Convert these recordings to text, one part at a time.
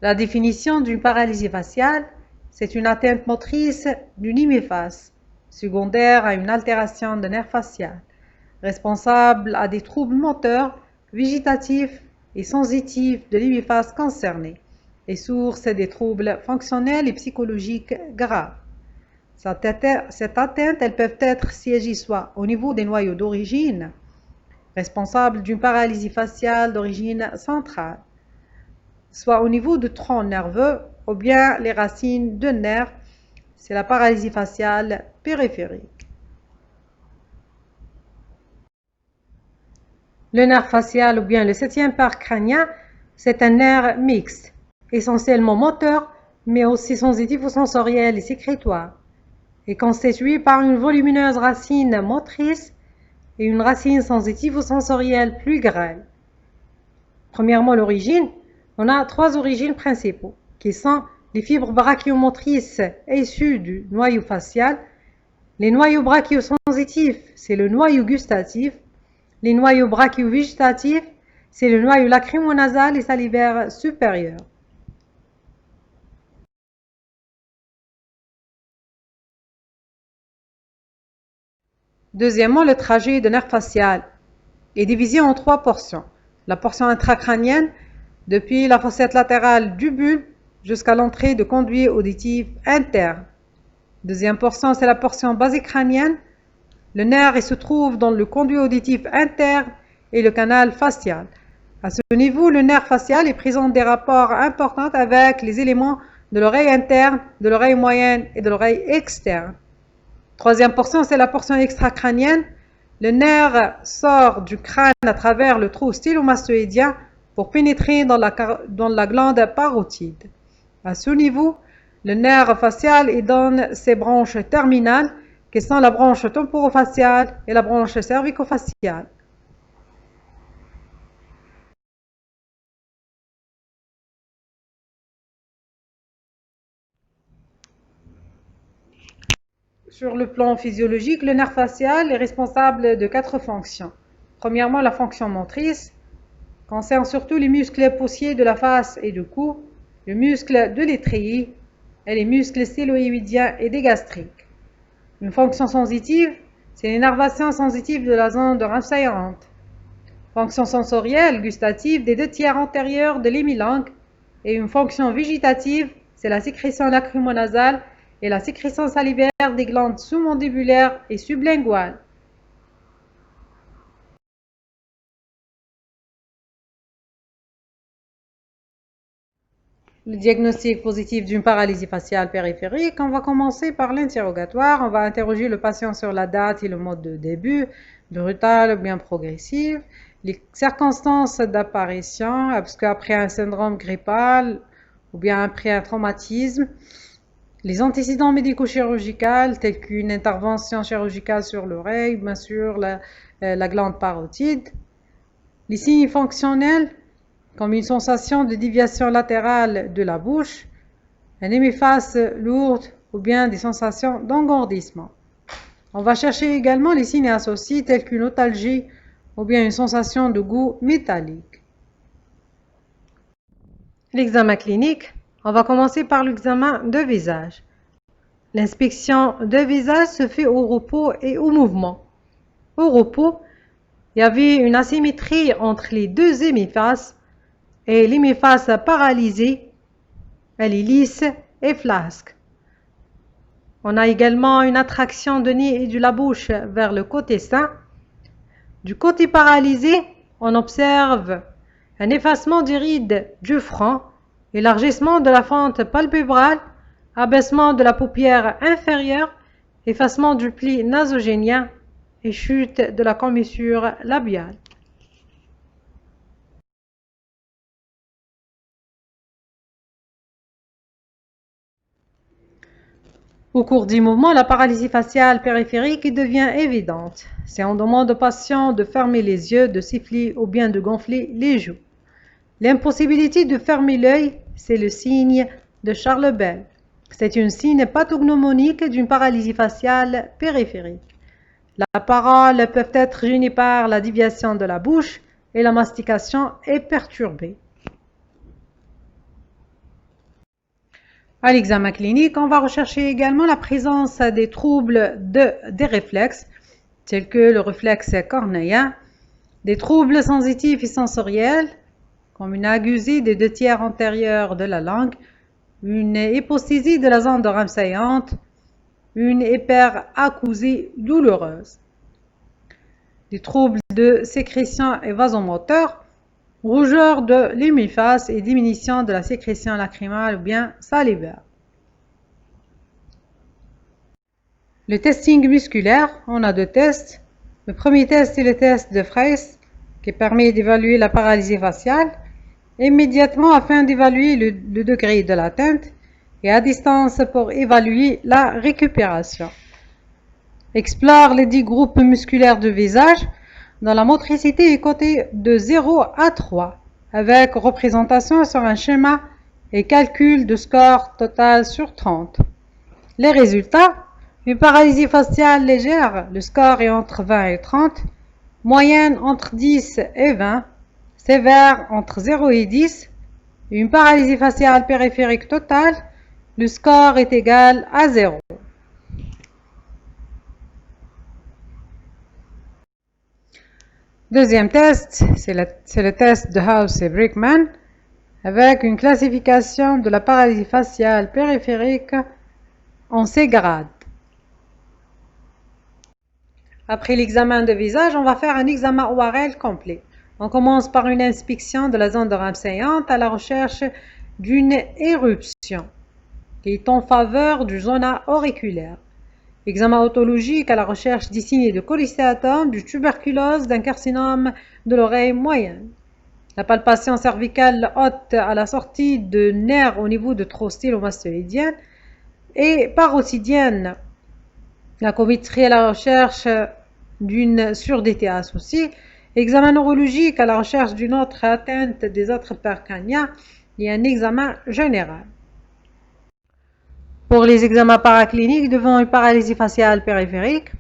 La définition d'une paralysie faciale, c'est une atteinte motrice d'une hémiphase, secondaire à une altération de nerf facial, responsable à des troubles moteurs, végétatifs et sensitifs de l'hémiphase concernée, et source des troubles fonctionnels et psychologiques graves. Cette atteinte, elles peuvent être siégées soit au niveau des noyaux d'origine, responsables d'une paralysie faciale d'origine centrale, soit au niveau du tronc nerveux ou bien les racines de nerfs, c'est la paralysie faciale périphérique. Le nerf facial ou bien le septième parc crânien, c'est un nerf mixte, essentiellement moteur, mais aussi sensitif ou sensoriel et sécrétoire, est constitué par une volumineuse racine motrice et une racine sensitive ou sensorielle plus grêle. Premièrement, l'origine. On a trois origines principaux, qui sont les fibres brachiomotrices issues du noyau facial, les noyaux brachiosensitifs, c'est le noyau gustatif, les noyaux brachio-végétatifs, c'est le noyau lacrymonasal et salivaire supérieur. Deuxièmement, le trajet de nerf facial est divisé en trois portions. La portion intracrânienne, depuis la fossette latérale du bulbe jusqu'à l'entrée de conduit auditif interne. Deuxième portion, c'est la portion basicrânienne. Le nerf se trouve dans le conduit auditif interne et le canal facial. À ce niveau, le nerf facial présente des rapports importants avec les éléments de l'oreille interne, de l'oreille moyenne et de l'oreille externe. Troisième portion, c'est la portion extracrânienne. Le nerf sort du crâne à travers le trou stylomastoïdien pour pénétrer dans la glande parotide. À ce niveau, le nerf facial donne ses branches terminales, qui sont la branche temporofaciale et la branche cervicofaciale. Sur le plan physiologique, le nerf facial est responsable de 4 fonctions. Premièrement, la fonction motrice concerne surtout les muscles poussiers de la face et du cou, le muscle de l'étrier et les muscles styloïdiens et des gastriques. Une fonction sensitive, c'est l'énervation sensitive de la zone de inférente. Fonction sensorielle, gustative des 2/3 antérieurs de l'hémilangue. Et une fonction végétative, c'est la sécrétion lacrymonasale et la sécrétion salivaire des glandes sous-mandibulaires et sublinguales. Le diagnostic positif d'une paralysie faciale périphérique, on va commencer par l'interrogatoire. On va interroger le patient sur la date et le mode de début, brutal ou bien progressif, les circonstances d'apparition, parce qu'après un syndrome grippal ou bien après un traumatisme, les antécédents médico-chirurgicaux tels qu'une intervention chirurgicale sur l'oreille, bien sûr la glande parotide, les signes fonctionnels comme une sensation de déviation latérale de la bouche, un hémiphase lourde ou bien des sensations d'engourdissement. On va chercher également les signes associés tels qu'une otalgie ou bien une sensation de goût métallique. L'examen clinique, on va commencer par l'examen de visage. L'inspection de visage se fait au repos et au mouvement. Au repos, il y avait une asymétrie entre les deux hémiphases et l'hémiphase paralysée, elle est lisse et flasque. On a également une attraction de nez et de la bouche vers le côté sain. Du côté paralysé, on observe un effacement des rides du front, élargissement de la fente palpébrale, abaissement de la paupière inférieure, effacement du pli nasogénien et chute de la commissure labiale. Au cours du mouvement, la paralysie faciale périphérique devient évidente. C'est on demande au patient de fermer les yeux, de siffler ou bien de gonfler les joues. L'impossibilité de fermer l'œil, c'est le signe de Charles Bell. C'est un signe pathognomonique d'une paralysie faciale périphérique. La parole peut être gênée par la déviation de la bouche et la mastication est perturbée. À l'examen clinique, on va rechercher également la présence des troubles des réflexes, tels que le réflexe cornéen, des troubles sensitifs et sensoriels, comme une agusie des 2/3 antérieurs de la langue, une hypoesthesie de la zone d'oreille saillante, une hyperacousie douloureuse, des troubles de sécrétion et vasomoteur, rougeur de l'hémiface et diminution de la sécrétion lacrymale ou bien salivaire. Le testing musculaire, on a deux tests. Le premier test est le test de Fraisse qui permet d'évaluer la paralysie faciale immédiatement afin d'évaluer le degré de l'atteinte et à distance pour évaluer la récupération. Explore les 10 groupes musculaires du visage dont la motricité est cotée de 0 à 3 avec représentation sur un schéma et calcul de score total sur 30. Les résultats: une paralysie faciale légère, le score est entre 20 et 30, moyenne entre 10 et 20, sévère entre 0 et 10, une paralysie faciale périphérique totale, le score est égal à 0. Deuxième test, c'est le test de House et Brickman avec une classification de la paralysie faciale périphérique en 6 grades. Après l'examen de visage, on va faire un examen ORL complet. On commence par une inspection de la zone d'oreille saillante à la recherche d'une éruption qui est en faveur du zona auriculaire. Examen otologique à la recherche des signes de cholestéatome, du tuberculose, d'un carcinome de l'oreille moyenne. La palpation cervicale haute à la sortie de nerfs au niveau de trostylomastoïdienne et parotidienne. La cométrie à la recherche d'une surdité associée. Examen neurologique à la recherche d'une autre atteinte des autres percaniens et un examen général. Pour les examens paracliniques devant une paralysie faciale périphérique,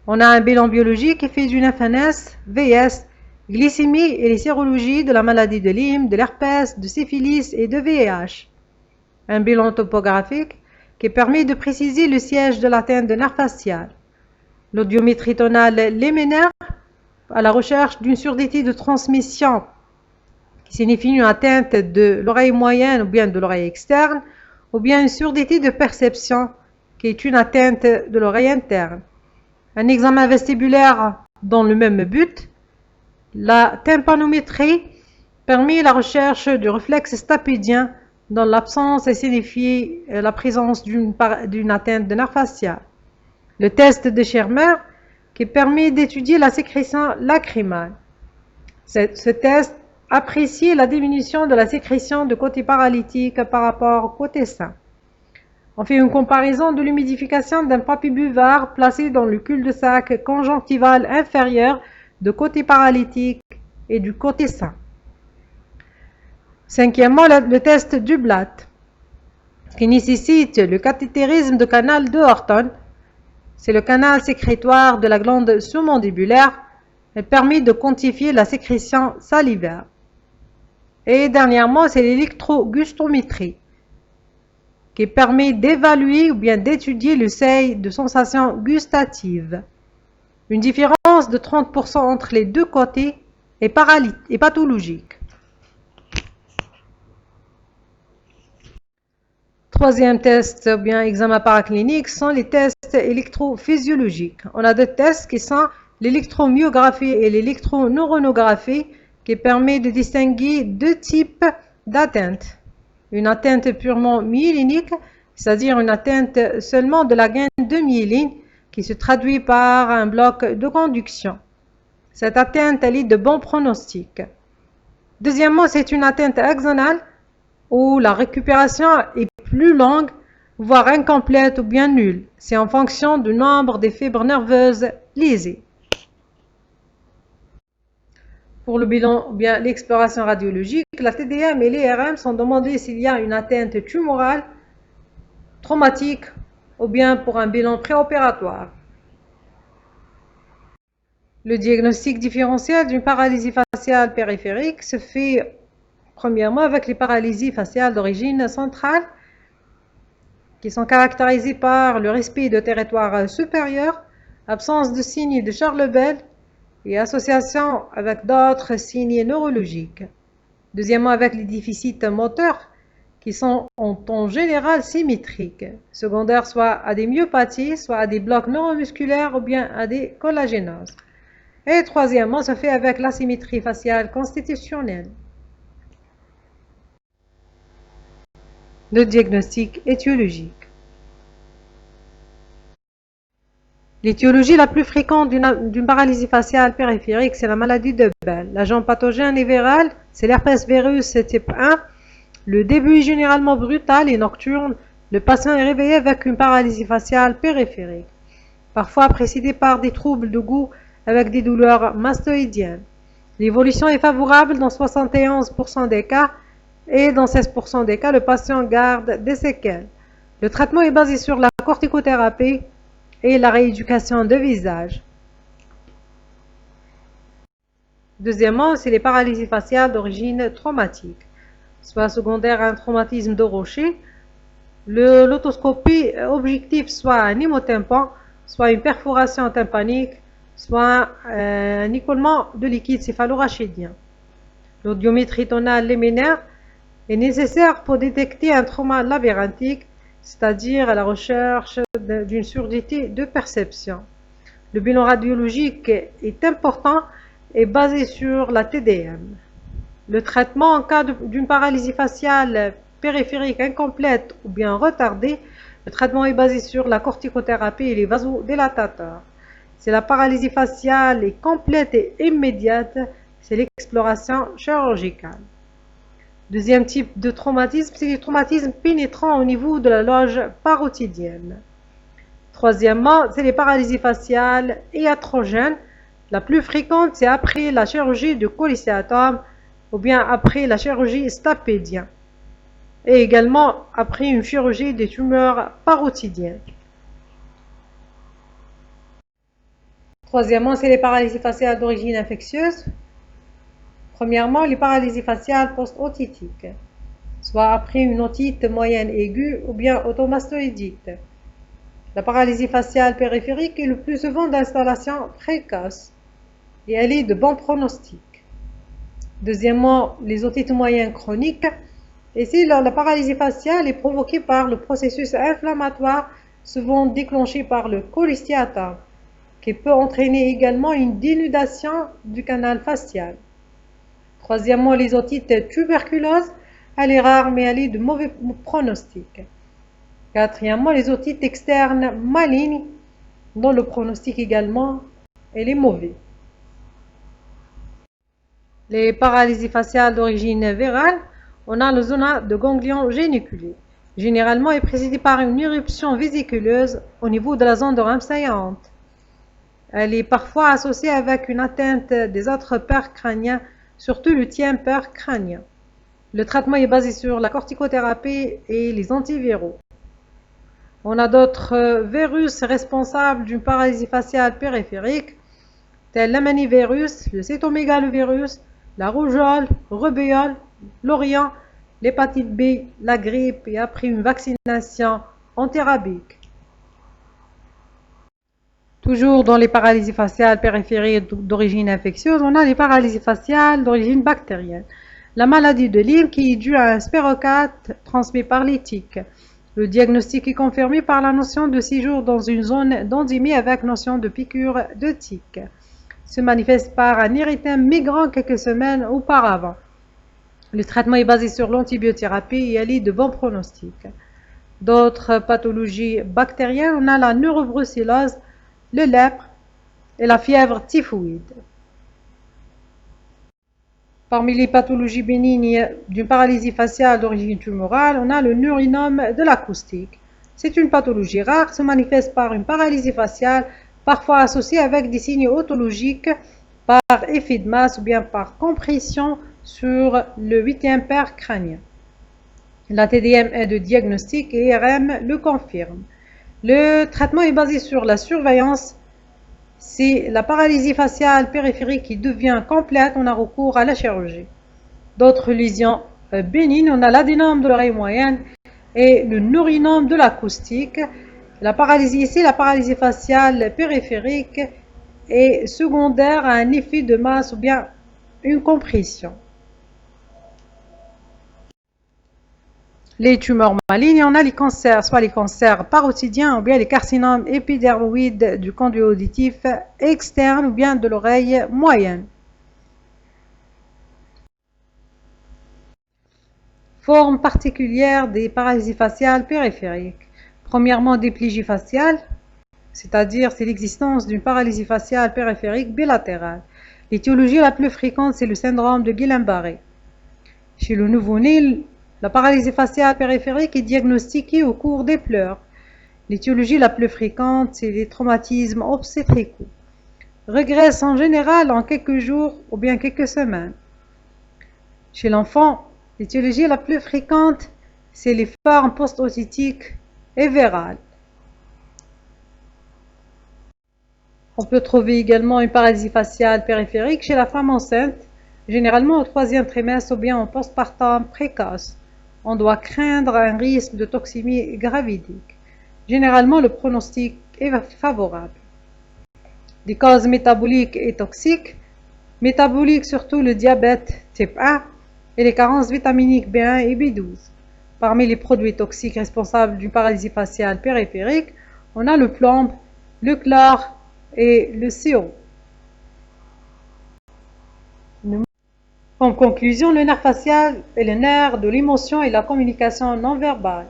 on a un bilan biologique fait d'une FNS, VS, glycémie et les sérologies de la maladie de Lyme, de l'herpès, de syphilis et de VIH. Un bilan topographique qui permet de préciser le siège de l'atteinte de nerf facial. L'audiométrie tonale léminaire à la recherche d'une surdité de transmission qui signifie une atteinte de l'oreille moyenne ou bien de l'oreille externe ou bien une surdité de perception qui est une atteinte de l'oreille interne. Un examen vestibulaire dans le même but. La tympanométrie permet la recherche du réflexe stapédien dont l'absence est signifie la présence d'une atteinte de nerf facial. Le test de Schirmer qui permet d'étudier la sécrétion lacrymale. Ce test apprécie la diminution de la sécrétion de côté paralytique par rapport au côté sain. On fait une comparaison de l'humidification d'un papier buvard placé dans le cul-de-sac conjonctival inférieur de côté paralytique et du côté sain. Cinquièmement, le test du Blatt qui nécessite le cathétérisme de canal de Horton. C'est le canal sécrétoire de la glande sous-mandibulaire. Elle permet de quantifier la sécrétion salivaire. Et dernièrement, c'est l'électrogustométrie qui permet d'évaluer ou bien d'étudier le seuil de sensation gustative. Une différence de 30% entre les deux côtés est pathologique. Troisième test ou bien examen paraclinique sont les tests électrophysiologiques. On a deux tests qui sont l'électromyographie et l'électroneuronographie qui permet de distinguer deux types d'atteintes. Une atteinte purement myélinique, c'est-à-dire une atteinte seulement de la gaine de myéline qui se traduit par un bloc de conduction. Cette atteinte elle est de bon pronostic. Deuxièmement, c'est une atteinte axonale où la récupération est plus longue, voire incomplète ou bien nulle. C'est en fonction du nombre des fibres nerveuses lésées. Pour le bilan ou bien l'exploration radiologique, la TDM et l'IRM sont demandées s'il y a une atteinte tumorale, traumatique ou bien pour un bilan préopératoire. Le diagnostic différentiel d'une paralysie faciale périphérique se fait premièrement avec les paralysies faciales d'origine centrale qui sont caractérisés par le respect de territoires supérieurs, absence de signes de Charlebel et association avec d'autres signes neurologiques. Deuxièmement, avec les déficits moteurs qui sont en général symétriques, secondaires soit à des myopathies, soit à des blocs neuromusculaires ou bien à des collagénoses. Et troisièmement, se fait avec l'asymétrie faciale constitutionnelle. Le diagnostic étiologique. L'étiologie la plus fréquente d'une paralysie faciale périphérique, c'est la maladie de Bell. L'agent pathogène et viral, c'est l'herpès virus type 1. Le début est généralement brutal et nocturne. Le patient est réveillé avec une paralysie faciale périphérique, parfois précédée par des troubles de goût avec des douleurs mastoïdiennes. L'évolution est favorable dans 71% des cas et dans 16% des cas, le patient garde des séquelles. Le traitement est basé sur la corticothérapie et la rééducation de visage. Deuxièmement, c'est les paralysies faciales d'origine traumatique, soit secondaire à un traumatisme de rocher. L'autoscopie objective soit un hémotympan, soit une perforation tympanique, soit un écoulement de liquide céphalorachidien. L'audiométrie tonale liminaire est nécessaire pour détecter un trauma labyrinthique, c'est-à-dire à la recherche d'une surdité de perception. Le bilan radiologique est important et basé sur la TDM. Le traitement en cas d'une paralysie faciale périphérique incomplète ou bien retardée, le traitement est basé sur la corticothérapie et les vasodilatateurs. Si la paralysie faciale est complète et immédiate, c'est l'exploration chirurgicale. Deuxième type de traumatisme, c'est les traumatismes pénétrants au niveau de la loge parotidienne. Troisièmement, c'est les paralysies faciales iatrogènes. La plus fréquente, c'est après la chirurgie de cholestéatome ou bien après la chirurgie stapédien et également après une chirurgie des tumeurs parotidiennes. Troisièmement, c'est les paralysies faciales d'origine infectieuse. Premièrement, les paralysies faciales post-otitiques, soit après une otite moyenne aiguë ou bien automastoïdite. La paralysie faciale périphérique est le plus souvent d'installation précoce et elle est de bon pronostic. Deuxièmement, les otites moyennes chroniques. Ici, la paralysie faciale est provoquée par le processus inflammatoire, souvent déclenché par le cholestéatome, qui peut entraîner également une dénudation du canal facial. Troisièmement, les otites tuberculeuses, elle est rare mais elle est de mauvais pronostic. Quatrièmement, les otites externes malignes, dont le pronostic également elle est mauvais. Les paralysies faciales d'origine virale, on a le zona de ganglion géniculé. Généralement, est précédée par une éruption vésiculeuse au niveau de la zone de Ramsay-Hunt. Elle est parfois associée avec une atteinte des autres paires crâniens, surtout le tien paire crânien. Le traitement est basé sur la corticothérapie et les antiviraux. On a d'autres virus responsables d'une paralysie faciale périphérique, tels l'amanivirus, le cytomégalovirus, la rougeole, rubéole, l'orion, l'hépatite B, la grippe et après une vaccination antirabique. Toujours dans les paralysies faciales périphériques d'origine infectieuse, on a les paralysies faciales d'origine bactérienne. La maladie de Lyme qui est due à un spirocate transmis par les tiques. Le diagnostic est confirmé par la notion de séjour dans une zone d'endémie avec notion de piqûre de tique. Se manifeste par un érythème migrant quelques semaines auparavant. Le traitement est basé sur l'antibiothérapie et elle est de bon pronostic. D'autres pathologies bactériennes, on a la neurobrucellose, le lèpre et la fièvre typhoïde. Parmi les pathologies bénignes d'une paralysie faciale d'origine tumorale, on a le neurinome de l'acoustique. C'est une pathologie rare, se manifeste par une paralysie faciale, parfois associée avec des signes otologiques, par effet de masse ou bien par compression sur le 8e paire crânien. La TDM est de diagnostic et IRM le confirme. Le traitement est basé sur la surveillance. Si la paralysie faciale périphérique qui devient complète, on a recours à la chirurgie. D'autres lésions bénignes, on a l'adénome de l'oreille moyenne et le neurinome de l'acoustique. La paralysie ici, la paralysie faciale périphérique est secondaire à un effet de masse ou bien une compression. Les tumeurs malignes, on a les cancers, soit les cancers parotidiens ou bien les carcinomes épidermoïdes du conduit auditif externe ou bien de l'oreille moyenne. Forme particulière des paralysies faciales périphériques. Premièrement, diplégie faciale, c'est-à-dire c'est l'existence d'une paralysie faciale périphérique bilatérale. L'étiologie la plus fréquente, c'est le syndrome de Guillain-Barré. Chez le nouveau-né, la paralysie faciale périphérique est diagnostiquée au cours des pleurs. L'étiologie la plus fréquente, c'est les traumatismes obstétricaux. Régresse en général en quelques jours ou bien quelques semaines. Chez l'enfant, l'étiologie la plus fréquente, c'est les formes post-otitiques et virales. On peut trouver également une paralysie faciale périphérique chez la femme enceinte, généralement au 3e trimestre ou bien en postpartum précoce. On doit craindre un risque de toxémie gravidique. Généralement, le pronostic est favorable. Des causes métaboliques et toxiques. Métaboliques, surtout le diabète type 1 et les carences vitaminiques B1 et B12. Parmi les produits toxiques responsables d'une paralysie faciale périphérique, on a le plomb, le chlore et le CO. En conclusion, le nerf facial est le nerf de l'émotion et de la communication non verbale.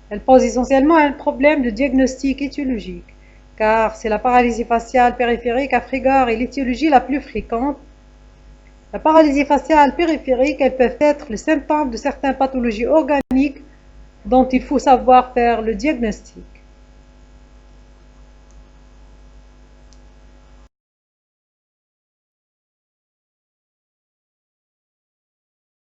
Elle pose essentiellement un problème de diagnostic étiologique, car c'est la paralysie faciale périphérique à rigueur et l'étiologie la plus fréquente. La paralysie faciale périphérique, elles peuvent être le symptôme de certaines pathologies organiques dont il faut savoir faire le diagnostic.